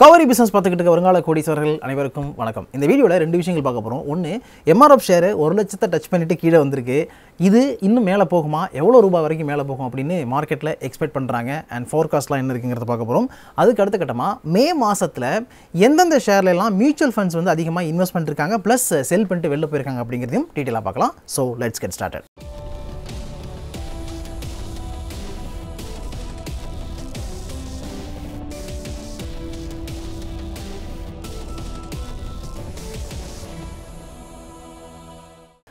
Cauvery Business பார்த்துக்கிட்டு வருங்கால கோடீஸ்வரர்கள் அனைவருக்கும் வணக்கம். இந்த வீடியோவில் ரெண்டு விஷயங்கள் பார்க்க போகிறோம். ஒன்று, MRF ஷேர் 1 லட்சத்தை டச் பண்ணிட்டு கீழே வந்திருக்கு. இது இன்னும் மேலே போகுமா, எவ்வளோ ரூபாய் வரைக்கும் மேலே போகும் அப்படின்னு மார்க்கெட்டில் எக்ஸ்பெக்ட் பண்ணுறாங்க. அண்ட் ஃபோர்காஸ்ட்லாம் என்ன இருக்குங்கிறத பார்க்க போகிறோம். அதுக்கு அடுத்த கட்டமாக மே மாதத்தில் எந்தெந்த ஷேர்லாம் மியூச்சுவல் ஃபண்ட்ஸ் வந்து அதிகமாக இன்வெஸ்ட் பண்ணிருக்காங்க, ப்ளஸ் செல் பண்ணிட்டு வெளில போயிருக்காங்க அப்படிங்கிறதையும் டீட்டெயிலாக பார்க்கலாம். So let's get started.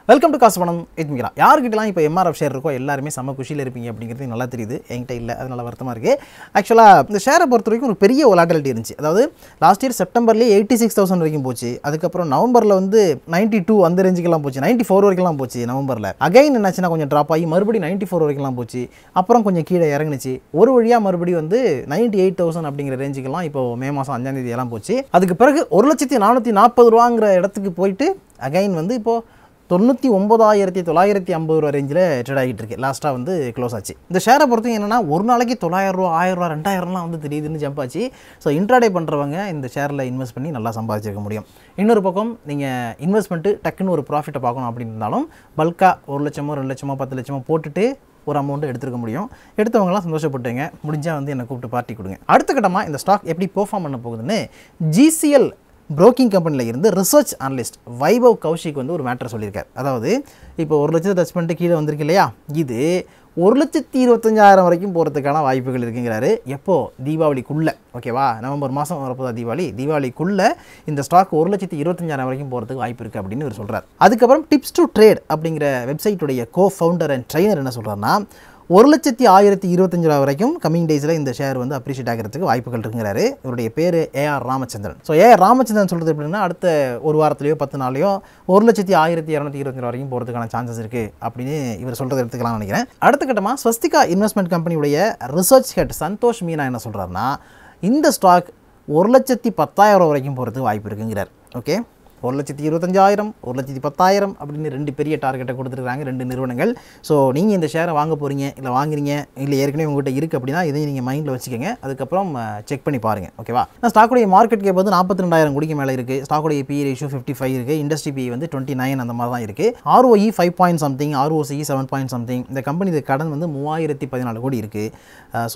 Welcome to காசு பணம் இதுமிக்கிறா. யாருக்கிட்டலாம் இப்போ MRF ஷேர் இருக்கோ எல்லாருமே செம்ம குஷியில் இருப்பீங்க அப்படிங்கிறது நல்லா தெரியுது. என்கிட்ட இல்லை, அது நல்லா வருத்தமாக இருக்குது. ஆக்சுவலாக இந்த ஷேரை பொறுத்த வரைக்கும் ஒரு பெரிய ஒலாட்டிலிட்டி இருந்துச்சு. அதாவது லாஸ்ட் இயர் செப்டம்பர்லேயே 86,000 வரைக்கும் போச்சு. அதுக்கப்புறம் நவம்பரில் வந்து 92 அந்த ரேஞ்சுக்கெல்லாம் போச்சு, 94 வரைக்கும்லாம் போச்சு நவம்பரில். அகைன் என்னாச்சுன்னா கொஞ்சம் ட்ராப் ஆகி மறுபடியும் 94 வரைக்கும்லாம் போச்சு. அப்புறம் கொஞ்சம் கீழே இறங்குனுச்சு. ஒரு வழியாக மறுபடியும் வந்து 98,000 அப்படிங்கிற ரேஞ்சுக்கெல்லாம் இப்போ மே மாதம் 5ஆம் தேதி எல்லாம் போச்சு. அதுக்கு பிறகு 1,440 ரூபாங்கிற இடத்துக்கு போயிட்டு அகைன் வந்து இப்போது 99,950 ரூபா ரேஞ்சில் ட்ரேட் ஆகிட்டு இருக்கு. லாஸ்ட்டாக வந்து க்ளோஸ் ஆச்சு. இந்த ஷேரை பொறுத்தவரைக்கும் என்னென்னா ஒரு நாளைக்கு 900 ரூபா, 1000 ரூபா, 2000லாம் வந்து திடீர்னு ஜம்ப் ஆச்சு. ஸோ இன்ட்ராடே பண்ணுறவங்க இந்த ஷேரில் இன்வெஸ்ட் பண்ணி நல்லா சம்பாதிச்சிருக்க முடியும். இன்னொரு பக்கம் நீங்கள் இன்வெஸ்ட்மெண்ட்டு டக்குன்னு ஒரு ப்ராஃபிட்டை பார்க்கணும் அப்படின்னு இருந்தாலும் பல்காக 1 லட்சமோ 2 லட்சமோ 10 லட்சமோ போட்டுட்டு ஒரு அமௌண்ட்டு எடுத்துருக்க முடியும். எடுத்தவங்களாம் சந்தோஷப்பட்டுங்க. முடிஞ்சால் வந்து என்னை கூப்பிட்டு பார்ட்டி கொடுங்க. அடுத்த கட்டமாக இந்த ஸ்டாக் எப்படி பெர்ஃபார்ம் பண்ண போகுதுன்னு GCL புரோக்கிங் கம்பெனியில் இருந்து ரிசர்ச் அனலிஸ்ட் வைபவ் கௌஷிக் வந்து ஒரு மேட்டர் சொல்லியிருக்கார். அதாவது இப்போ 1 லட்சத்தை டச் பண்ணிட்டு கீழே வந்திருக்கு இல்லையா, இது 1,25,000 வரைக்கும் போகிறதுக்கான வாய்ப்புகள் இருக்குங்கிறாரு. எப்போது? தீபாவளிக்குள்ளே. ஓகேவா, நவம்பர் மாதம் வரப்போதா தீபாவளிக்குள்ளே இந்த ஸ்டாக் 1,25,000 வரைக்கும் போகிறதுக்கு வாய்ப்பு இருக்குது அப்படின்னு இவர் சொல்கிறார். அதுக்கப்புறம் டிப்ஸ் டு ட்ரேட் அப்படிங்கிற வெப்சைட்டுடைய ஃபவுண்டர் அண்ட் ட்ரெயினர் என்ன சொல்கிறாருன்னா 1,1025 வரைக்கும் கம்மிங் டேஸில் இந்த ஷேர் வந்து அப்ரிஷியேட் ஆகிறதுக்கு வாய்ப்புகள் இருக்குங்கிறாரு. இவருடைய பேர் AR Ramachandran. So AR Ramachandran சொல்கிறது எப்படின்னா அடுத்த ஒரு வாரத்துலையோ 10 நாளையோ 1,12,220 வரைக்கும் போகிறதுக்கான சான்சஸ் இருக்குது அப்படின்னு இவர் சொல்கிறத எடுத்துக்கலாம்னு நினைக்கிறேன். அடுத்த கட்டமாக ஸ்வஸ்திகா இன்வெஸ்ட்மெண்ட் கம்பெனியுடைய ரிசர்ச் ஹெட் சந்தோஷ் மீனா என்ன சொல்கிறாருன்னா இந்த ஸ்டாக் 1,10,000 வரைக்கும் போகிறதுக்கு வாய்ப்பு இருக்குங்கிறார். ஓகே, 1,25,000, 1,10,000 அப்படின்னு 2 பெரிய டார்கெட்டை கொடுத்துருக்காங்க 2 நிறுவனங்கள். ஸோ நீங்கள் இந்த ஷேரை வாங்க போகிறீங்க, இல்லை வாங்குறீங்க, இல்லை ஏற்கனவே உங்கள்கிட்ட இருக்குது அப்படின்னா இதையும் நீங்கள் மைண்டில் வச்சுக்கோங்க. அதுக்கப்புறம் செக் பண்ணி பாருங்கள். ஓகேவா, நான் ஸ்டாக்குடைய மார்க்கெட் கேப் வந்து 42,000 கோடிக்கு மேலே இருக்குது. ஸ்டாக்குடைய PE ரேஷியோ 55 இருக்குது. இண்டஸ்ட்ரி PE வந்து 29 அந்த மாதிரி தான் இருக்குது. ROE 5 point something, ROCE 7 point something. இந்த கம்பெனி கடன் வந்து 3,014 கோடி இருக்குது.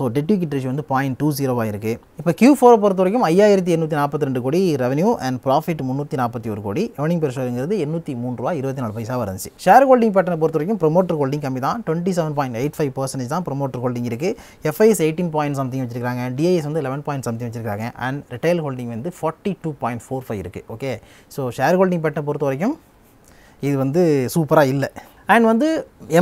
ஸோ டெட் ஈக்விட்டி ரேஷியோ வந்து 0.20 இருக்குது. இப்போ Q4 பொறுத்த வரைக்கும் 5,842 கோடி ரெவன்யூ அண்ட் ப்ராஃபிட் 341 கோடி. ஏர்னிங் பெர் ஷேருங்கிறது 803 ரூபா 24 பைசா வந்துச்சு. ஷேர் ஹோல்டிங் பேட்டர்னை பொறுத்த வரைக்கும் ப்ரொமோட்டர் ஹோல்டிங் கம்மி தான். 27.85% தான் ப்ரொமோட்டர் ஹோல்டிங் இருக்குது. FIS 18 பாயிண்ட் சம்திங் வச்சிருக்காங்க. DIS வந்து 11 பாயிண்ட் சம்திங் வச்சிருக்காங்க. அண்ட் ரிட்டைல் ஹோல்டிங் வந்து 42.45 இருக்குது. ஓகே, ஸோ ஷேர் ஹோல்டிங் பேட்டர்னை பொறுத்த வரைக்கும் இது வந்து சூப்பராக இல்லை. அண்ட் வந்து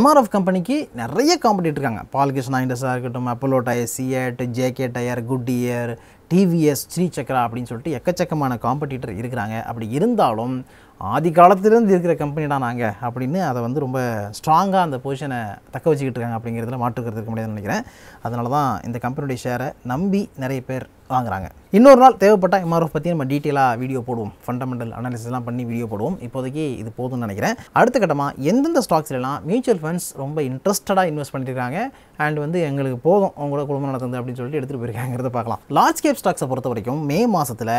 MRF கம்பெனிக்கு நிறைய காம்படிட்டர் இருக்காங்க. பால்கிருஷ்ணா இண்டஸ்ட்ரியாக இருக்கட்டும், Apollo tyre, CEAT, JK tyre, Goodyear, TVS, Sri Chakra அப்படின்னு சொல்லிட்டு எக்கச்சக்கமான காம்படிட்டர் இருக்கிறாங்க. அப்படி இருந்தாலும் ஆதி காலத்திலேருந்து இருக்கிற கம்பெனிடா நாங்கள் அப்படின்னு அதை வந்து ரொம்ப ஸ்ட்ராங்காக அந்த பொசிஷனை தக்க வச்சுக்கிட்டு இருக்காங்க அப்படிங்கிறதுல மாற்றுக்கிறது இருக்க முடியாதுன்னு நினைக்கிறேன். அதனால தான் இந்த கம்பெனியுடைய ஷேரை நம்பி நிறைய பேர் வாங்குறாங்க. இன்னொரு நாள் தேவைப்பட்டால் MRF பற்றி நம்ம டீட்டெயிலாக வீடியோ போடுவோம், ஃபண்டமெண்டல் அனாலிசிஸ்லாம் பண்ணி வீடியோ போடுவோம். இப்போதைக்கு இது போதும்னு நினைக்கிறேன். அடுத்த கட்டமாக எந்தெந்த ஸ்டாக்ஸ்லாம் மியூச்சுவல் ஃபண்ட்ஸ் ரொம்ப இன்ட்ரெஸ்டடாக இன்வெஸ்ட் பண்ணியிருக்காங்க அண்ட் வந்து எங்களுக்கு போதும் அவங்களோட குடும்பம் நடத்துது அப்படின்னு சொல்லிட்டு எடுத்துகிட்டு போயிருக்காங்கிறத பார்க்கலாம். லார்ஜ் கேப் ஸ்டாக்ஸை பொறுத்த வரைக்கும் மே மாதத்தில்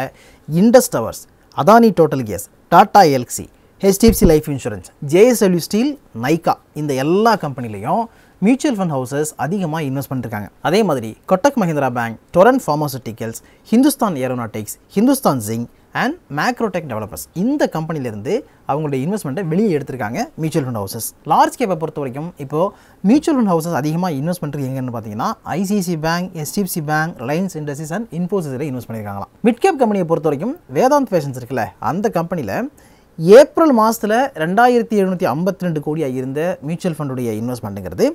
Indus Towers, Adani Total Gas, Tata Elxsi, HDFC Life Insurance, JSW Steel, Nykaa இந்த எல்லா கம்பெனிலையும் மியூச்சுவல் ஃபண்ட் ஹவுசஸ் அதிகமாக இன்வெஸ்ட் பண்ணிருக்காங்க. அதே மாதிரி Kotak Mahindra Bank, Torrent Pharmaceuticals, Hindustan Aeronautics, Hindustan Zinc and Macrotech Developers இந்த கம்பெனிலேருந்து அவங்களுடைய இன்வெஸ்ட்மெண்ட்டை வெளியே எடுத்திருக்காங்க மியூச்சுவல் ஃபண்ட் ஹவுசஸ். லார்ஜ் கேப்பை பொறுத்த வரைக்கும் இப்போது மியூச்சுவல் ஃபண்ட் ஹவுசஸ் அதிகமாக இன்வெஸ்ட் பண்ணுறது எங்கன்னு பார்த்தீங்கன்னா ICICI bank, HDFC bank, Reliance Industries and இன்ஃபோசிஸில் இன்வெஸ்ட் பண்ணியிருக்காங்களாம். மிட் கேப் கம்பெனியை பொறுத்த வரைக்கும் வேதாந்த் ஃபேஷன்ஸ் இருக்குல்ல, அந்த கம்பெனியில் ஏப்ரல் மாதத்தில் 2,752 கோடியாக இருந்த மியூச்சுவல் ஃபண்டுடைய இன்வெஸ்ட்மெண்ட்டுங்கிறது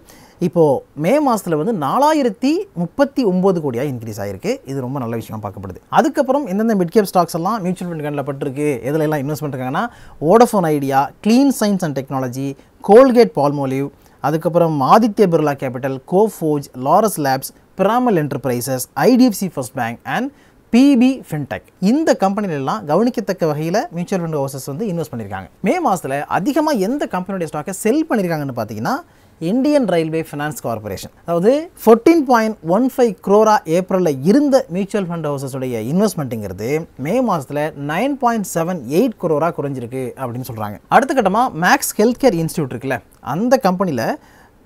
இப்போது மே மாதத்தில் வந்து 4,039 கோடியாக இன்க்ரீஸ் ஆகிருக்கு. இது ரொம்ப நல்ல விஷயம் பார்க்கப்படுது. அதுக்கப்புறம் எந்தெந்த மிட் கேப் ஸ்டாக்ஸ் எல்லாம் மியூச்சுவல் ஃபண்ட் கண்ணில் பட்டிருக்கு, எதில் எல்லாம் இன்வெஸ்ட் பண்ணிருக்காங்கன்னா Vodafone Idea, clean science and technology, Colgate Palmolive, அதுக்கப்புறம் Aditya Birla Capital, Coforge, Laurus Labs, Piramal Enterprises, IDFC First Bank and PB Fintech இந்த கம்பெனிலெல்லாம் கவனிக்கத்தக்க வகையில் மியூச்சுவல் ஃபண்ட் ஹவுசஸ் வந்து இன்வெஸ்ட் பண்ணியிருக்காங்க. மே மாதத்தில் அதிகமாக எந்த கம்பெனியுடைய ஸ்டாக்கை செல் பண்ணியிருக்காங்கன்னு பார்த்தீங்கன்னா இந்தியன் ரயில்வே ஃபினான்ஸ் கார்பரேஷன். அதாவது 14.15 crore ஏப்ரலில் இருந்த மியூச்சுவல் ஃபண்ட் ஹவுசஸுடைய இன்வெஸ்ட்மெண்ட்டுங்கிறது மே மாதத்தில் 9.78 crore குறைஞ்சிருக்கு அப்படின்னு சொல்கிறாங்க. அடுத்த கட்டமாக மேக்ஸ் ஹெல்த் கேர் இன்ஸ்டியூட் இருக்குல்ல, அந்த கம்பெனியில்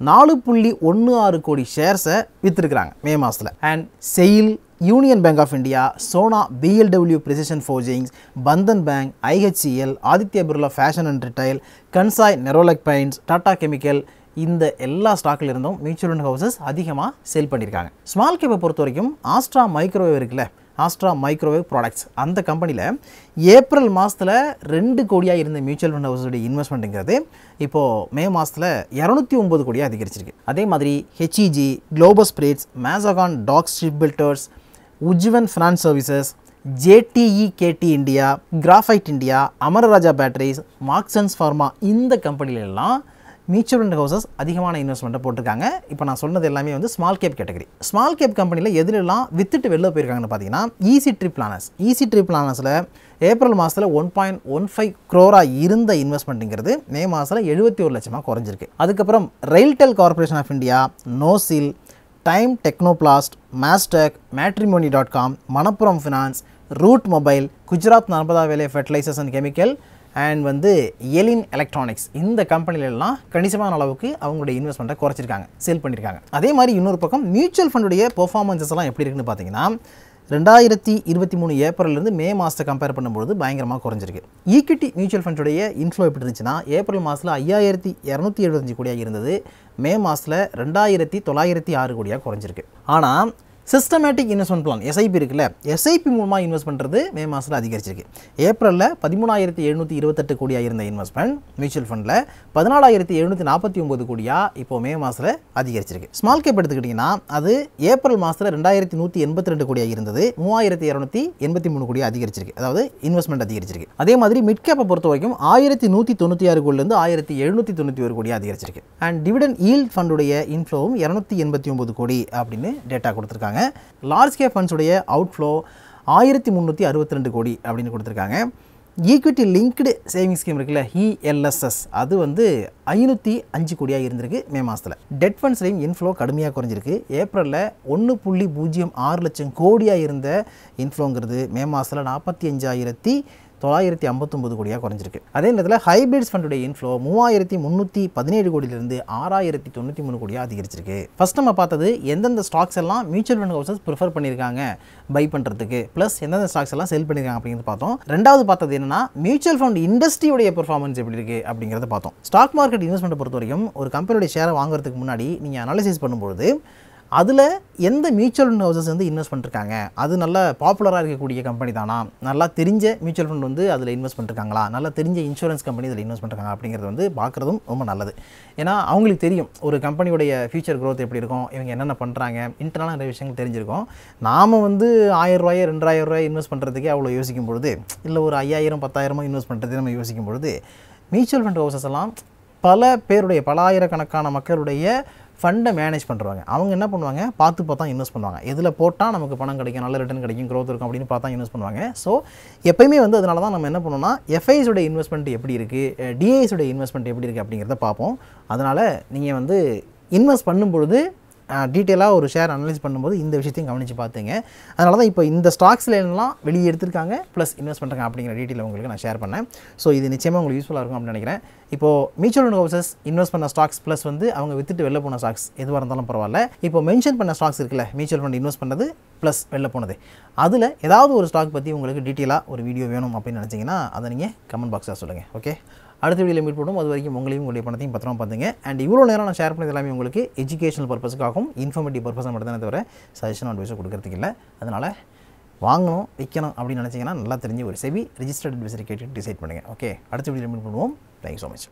4.16 கோடி ஷேர்ஸை விற்றுருக்குறாங்க மே மாதத்தில். And SAIL, Union Bank of India, Sona, BLW Precision Forgings, Bandhan Bank, IHCL, Aditya Birla Fashion and Retail, Kansai Nerolac Paints, Tata Chemical, இந்த எல்லா ஸ்டாக்கில் இருந்தும் மியூச்சுவல் ஃபண்ட் ஹவுசஸ் அதிகமாக சேல் பண்ணியிருக்காங்க. ஸ்மால் கேப்பை பொறுத்த வரைக்கும் ஆஸ்ட்ரா மைக்ரோவேவ் இருக்குல்ல, ஆஸ்ட்ரா மைக்ரோவேவ் ப்ராடக்ட்ஸ், அந்த கம்பெனியில் ஏப்ரல் மாதத்தில் 2 கோடியாக இருந்த மியூச்சுவல் ஃபண்ட் ஹவுஸுடைய இன்வெஸ்ட்மெண்ட்டுங்கிறது இப்போது மே மாதத்தில் 209 கோடியாக அதிகரிச்சிருக்கு. அதே மாதிரி HEG, Globus Spirits, Mazagon Docks Ship Builders, Ujjivan Finance Services, JTEKT India, Graphite India, Amara Raja Batteries, Marksans Pharma, இந்த கம்பெனிலெல்லாம் மியூச்சுவல் ஃபண்ட் ஹவுசஸ் அதிகமான இன்வெஸ்ட்மெண்ட்டை போட்டிருக்காங்க. இப்போ நான் சொன்னது எல்லாமே வந்து small cap category. Small cap கம்பெனியில் எதுலெல்லாம் வித்துட்டு வெளில போயிருக்காங்கன்னு பார்த்தீங்கன்னா Easy Trip Planners. Easy Trip பிளானர்ஸில் ஏப்ரல் மாதத்தில் 1.15 crore இருந்த இன்வெஸ்ட்மெண்ட்டுங்கிறது மே மாதத்தில் 71 லட்சமாக குறைஞ்சிருக்கு. அதுக்கப்புறம் RailTel Corporation of India, NOCIL, Time Technoplast, Mastek, Matrimony dot com, Manappuram Finance, Route Mobile, Gujarat Narmada Valley Fertilizers and chemical and வந்து எலின் எலக்ட்ரானிக்ஸ், இந்த கம்பெனிலெல்லாம் கணிசமான அளவுக்கு அவங்களுடைய இன்வெஸ்ட்மெண்ட்டை குறைச்சிருக்காங்க, சேல் பண்ணியிருக்காங்க. அதே மாதிரி இன்னொரு பக்கம் மியூச்சுவல் ஃபண்டுடைய பெர்ஃபார்மன்ஸஸ் எல்லாம் எப்படி இருக்குன்னு பார்த்தீங்கன்னா 2023 ஏப்ரல்லேருந்து மே மாதத்தை கம்பேர் பண்ணும்போது பயங்கரமாக குறைஞ்சிருக்கு. ஈக்விட்டி மியூச்சுவல் ஃபண்டுடைய இன்ஃப்ளோ எப்படி இருந்துச்சுன்னா ஏப்ரல் மாதத்தில் 5275 கோடியாக இருந்தது, மே மாதத்தில் 2906 கோடியாக குறைஞ்சிருக்கு. ஆனால் சிஸ்டமேட்டிக் இன்வெஸ்ட்மெண்ட் பிளான் எஸ்ஐபி இருக்குல்ல, எஸ்ஐபி மூலமாக இன்வெஸ்ட் பண்ணுறது மே மாதத்தில் அதிகரிச்சிருக்கு. ஏப்ரலில் 13,728 கோடியாக இருந்த இன்வெஸ்ட்மெண்ட் மியூச்சுவல் ஃபண்டில் 14,749 கோடியாக இப்போ மே மாதத்தில் அதிகரிச்சிருக்கு. ஸ்மால் கேப் எடுத்துக்கிட்டிங்கன்னா அது ஏப்ரல் மாதத்தில் 2,182 கோடியாக இருந்தது, 3,283 கோடியாக அதிகரிச்சிருக்கு, அதாவது இன்வெஸ்ட்மெண்ட் அதிகரிச்சிருக்கு. அதே மாதிரி மிட் கேப்பை பொறுத்த வரைக்கும் 1,196 கோடியிலேருந்து 1,791 கோடியாக அதிகரிச்சிருக்கு. அண்ட் டிவிடெண்ட் ஈல்ட் ஃபண்டுடைய இன்ஃப்ளோவும் 289 கோடி அப்படின்னு டேட்டா கொடுத்துருக்காங்க. லார்ஜ் கேப் ஃபண்ட்ஸுடைய அவுட்ஃப்ளோ 1362 கோடி அப்படின்னு கொடுத்துருக்காங்க. ஈக்விட்டி லிங்க்டு சேவிங் ஸ்கீம் இருக்குல்ல, இஎல்எஸ்எஸ், அது வந்து 505 கோடியாக இருந்திருக்கு மே மாதத்தில். டெட் ஃபண்ட்ஸ்லையும் இன்ஃப்ளோ கடுமையாக குறைஞ்சிருக்கு. ஏப்ரலில் 1.06 லட்சம் கோடியாக இருந்த இன்ஃப்ளோங்கிறது மே மாதத்தில் 45,959 கோடியாக குறைஞ்சிருக்கு. அதே நேரத்தில் ஹைபிரிட்ஸ் ஃபண்டுடைய இன்ஃப்ளோ 3,317 கோடியிலிருந்து 6,093 கோடியாக அதிகரிச்சிருக்கு. ஃபர்ஸ்ட் நம்ம பார்த்தது எந்தெந்த ஸ்டாக்ஸ் எல்லாம் மியூச்சுவல் ஃபண்ட் ஹவுசஸ் ப்ரிஃபர் பண்ணியிருக்காங்க பை பண்ணுறதுக்கு, ப்ளஸ் எந்தெந்த ஸ்டாக்ஸ் எல்லாம் செல் பண்ணியிருக்காங்க அப்படிங்கிறது பார்த்தோம். ரெண்டாவது பார்த்தது என்னன்னா மியூச்சுவல் ஃபண்ட் இண்டஸ்ட்ரியுடைய பெர்ஃபார்மன்ஸ் எப்படி இருக்குது அப்படிங்கிறத பார்த்தோம். ஸ்டாக் மார்க்கெட் இன்வெஸ்ட்மெண்ட்டை பொறுத்த வரைக்கும் ஒரு கம்பெனியோட ஷேரை வாங்குறதுக்கு முன்னாடி நீங்கள் அனாலிசிஸ் பண்ணும்போது அதில் எந்த மியூச்சுவல் ஃபண்ட் ஹவுசஸ் வந்து இன்வெஸ்ட் பண்ணிருக்காங்க, அது நல்லா பாப்புலராக இருக்கக்கூடிய கம்பெனி தானா, நல்லா தெரிஞ்ச மியூச்சுவல் ஃபண்ட் வந்து அதில் இன்வெஸ்ட் பண்ணிருக்காங்களா, நல்லா தெரிஞ்ச இன்சூரன்ஸ் கம்பெனி அதில் இன்வெஸ்ட் பண்ணிருக்காங்க அப்படிங்கிறது வந்து பார்க்குறதும் ரொம்ப நல்லது. ஏன்னா அவங்களுக்கு தெரியும் ஒரு கம்பெனியுடைய ஃபியூச்சர் க்ரோத் எப்படி இருக்கும், இவங்க என்னென்ன பண்ணுறாங்க, இன்டர்னலாக நிறைய விஷயங்கள் தெரிஞ்சிருக்கும். நாம் வந்து 1000 ரூபாய் 2000 ரூபாய் இன்வெஸ்ட் பண்ணுறதுக்கே அவ்வளோ யோசிக்கும் பொழுது, இல்லை ஒரு 5000 10,000 இன்வெஸ்ட் பண்ணுறதுக்கு நம்ம யோசிக்கும் பொழுது மியூச்சுவல் ஃபண்ட் ஹவுசஸ் எல்லாம் பல பேருடைய பல ஆயிரக்கணக்கான மக்களுடைய ஃபண்டை மேனேஜ் பண்ணுறாங்க. அவங்க என்ன பண்ணுவாங்க, பார்த்தா இன்வெஸ்ட் பண்ணுவாங்க. எதில் போட்டால் நமக்கு பணம் கிடைக்கும், நல்ல ரிட்டர்ன் கிடைக்கும், க்ரோத் இருக்கும் அப்படின்னு பார்த்தா இன்வெஸ்ட் பண்ணுவாங்க. ஸோ எப்போயுமே வந்து அதனால தான் நம்ம என்ன பண்ணோம்னா எஃப்ஐஸோட இன்வெஸ்ட்மெண்ட் எப்படி இருக்குது, டிஐஸோட இன்வெஸ்ட்மெண்ட் எப்படி இருக்குது அப்படிங்கிறத பார்ப்போம். அதனால் நீங்கள் வந்து இன்வெஸ்ட் பண்ணும்பொழுது டீட்டெயிலாக ஒரு ஷேர் அனலைஸ் பண்ணும்போது இந்த விஷயத்தையும் கவனித்து பார்த்துங்க. அதனால தான் இப்போ இந்த ஸ்டாக்ஸில் எல்லாம் வெளியே எடுத்திருக்காங்க ப்ளஸ் இன்வெஸ்ட் பண்ணுறாங்க அப்படிங்கிற டீட்டெயில் உங்களுக்கு நான் ஷேர் பண்ணேன். ஸோ இது நிச்சயமாக உங்களுக்கு யூஸ்ஃபுல்லாக இருக்கும் அப்படின்னு நினைக்கிறேன். இப்போது மியூச்சுவல் ஃபண்ட் ஹவுசஸ் இன்வெஸ்ட் பண்ண ஸ்டாக்ஸ் ப்ளஸ் வந்து அவங்க வித்துட்டு வெளில போன ஸ்டாக்ஸ் எதுவாக இருந்தாலும் பரவாயில்ல, இப்போ மென்ஷன் பண்ண ஸ்டாக்ஸ் இருக்குல்ல, மியூச்சுவல் ஃபண்ட் இன்வெஸ்ட் பண்ணது ப்ளஸ் வெளில போனது, அதில் ஏதாவது ஒரு ஸ்டாக் பற்றி உங்களுக்கு டீட்டெயிலாக ஒரு வீடியோ வேணும் அப்படின்னு நினச்சிங்கன்னா அதை நீங்கள் கமெண்ட் பாக்ஸில் சொல்லுங்கள். ஓகே, அடுத்த வீடியோவில் மீட் பண்ணுவோம். அது வரைக்கும் உங்களையும் உங்களுடைய பணத்தையும் பத்திரமா பார்த்துங்க. அண்ட் இவ்வளோ நேரம் நான் ஷேர் பண்ணது எல்லாமே உங்களுக்கு எஜுகேஷனல் பர்பஸுக்காகவும் இன்ஃபர்மேட்டிவ் பர்பஸாக மட்டும் தானே தவிர சஜஷன் அட்வைஸை கொடுக்கறதுக்கு இல்லை. அதனால் வாங்கணும் விற்கணும் அப்படின்னு நினச்சிங்கன்னா நல்லா தெரிஞ்சு ஒரு செபி ரிஜிஸ்டர்ட் அட்வைசரை கேட்டு டிசைட் பண்ணுங்கள். ஓகே, அடுத்த வீடியோவில் மீட் பண்ணுவோம். Thank you so much.